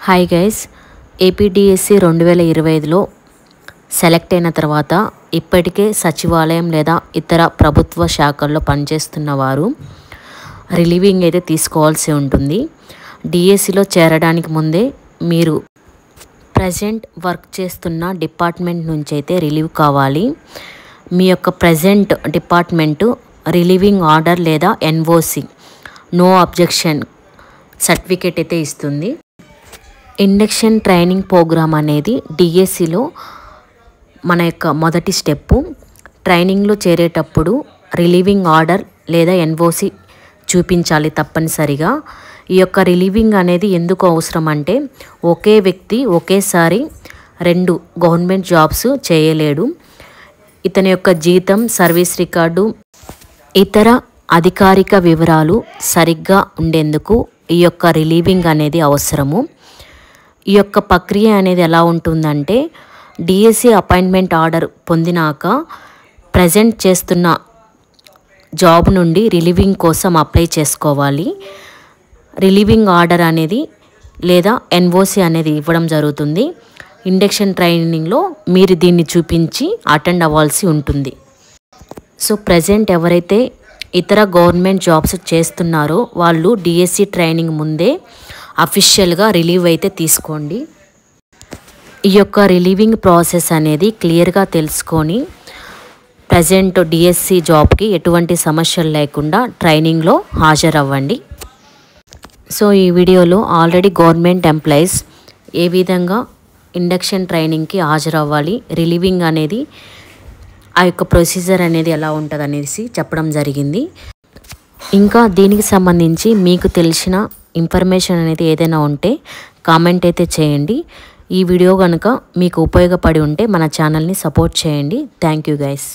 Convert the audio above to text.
Hi guys, APDSC 2025లో select అయిన తర్వాత ఇప్పటికే సచివాలయం లేదా ఇతర ప్రభుత్వ శాఖల్లో పనిచేస్తున్న వారు రిలీవింగ్ అయితే తీసుకోవాల్సి ఉంటుంది. డిఎస్సిలో చేరడానికి ముందే మీరు ప్రజెంట్ వర్క్ చేస్తున్న డిపార్ట్మెంట్ నుంచి అయితే రిలీవ్ కావాలి. మీ యొక్క ప్రజెంట్ డిపార్ట్మెంటు రిలీవింగ్ ఆర్డర్ లేదా ఎన్ఓసి నో అబ్జెక్షన్ సర్టిఫికేట్ అయితే ఇస్తుంది. ఇండక్షన్ ట్రైనింగ్ ప్రోగ్రామ్ అనేది డిఎస్సిలో మన యొక్క మొదటి స్టెప్పు. ట్రైనింగ్లో చేరేటప్పుడు రిలీవింగ్ ఆర్డర్ లేదా ఎన్ఓసి చూపించాలి తప్పనిసరిగా. ఈ యొక్క రిలీవింగ్ అనేది ఎందుకు అవసరం అంటే, ఒకే వ్యక్తి ఒకేసారి 2 గవర్నమెంట్ జాబ్స్ చేయలేడు. ఇతని యొక్క జీతం, సర్వీస్ రికార్డు, ఇతర అధికారిక వివరాలు సరిగ్గా ఉండేందుకు ఈ యొక్క రిలీవింగ్ అనేది అవసరము. ఈ యొక్క ప్రక్రియ అనేది ఎలా ఉంటుందంటే, డిఎస్సి అపాయింట్మెంట్ ఆర్డర్ పొందినాక ప్రజెంట్ చేస్తున్న జాబ్ నుండి రిలీవింగ్ కోసం అప్లై చేసుకోవాలి. రిలీవింగ్ ఆర్డర్ అనేది లేదా ఎన్ఓసి అనేది ఇవ్వడం జరుగుతుంది. ఇండక్షన్ ట్రైనింగ్లో మీరు దీన్ని చూపించి అటెండ్ అవ్వాల్సి ఉంటుంది. సో ప్రజెంట్ ఎవరైతే ఇతర గవర్నమెంట్ జాబ్స్ చేస్తున్నారో వాళ్ళు డిఎస్సి ట్రైనింగ్ ముందే అఫీషియల్గా రిలీవ్ అయితే తీసుకోండి. ఈ యొక్క రిలీవింగ్ ప్రాసెస్ అనేది క్లియర్గా తెలుసుకొని ప్రజెంట్ డిఎస్సి జాబ్కి ఎటువంటి సమస్యలు లేకుండా ట్రైనింగ్లో హాజరవ్వండి. సో ఈ వీడియోలో ఆల్రెడీ గవర్నమెంట్ ఎంప్లాయీస్ ఏ విధంగా ఇండక్షన్ ట్రైనింగ్కి హాజరవ్వాలి, రిలీవింగ్ అనేది ఆ యొక్క ప్రొసీజర్ అనేది ఎలా ఉంటుంది అనేసి చెప్పడం జరిగింది. ఇంకా దీనికి సంబంధించి మీకు తెలిసిన ఇన్ఫర్మేషన్ అనేది ఏదైనా ఉంటే కామెంట్ అయితే చేయండి. ఈ వీడియో కనుక మీకు ఉపయోగపడి ఉంటే మన ఛానల్ని సపోర్ట్ చేయండి. Thank you guys.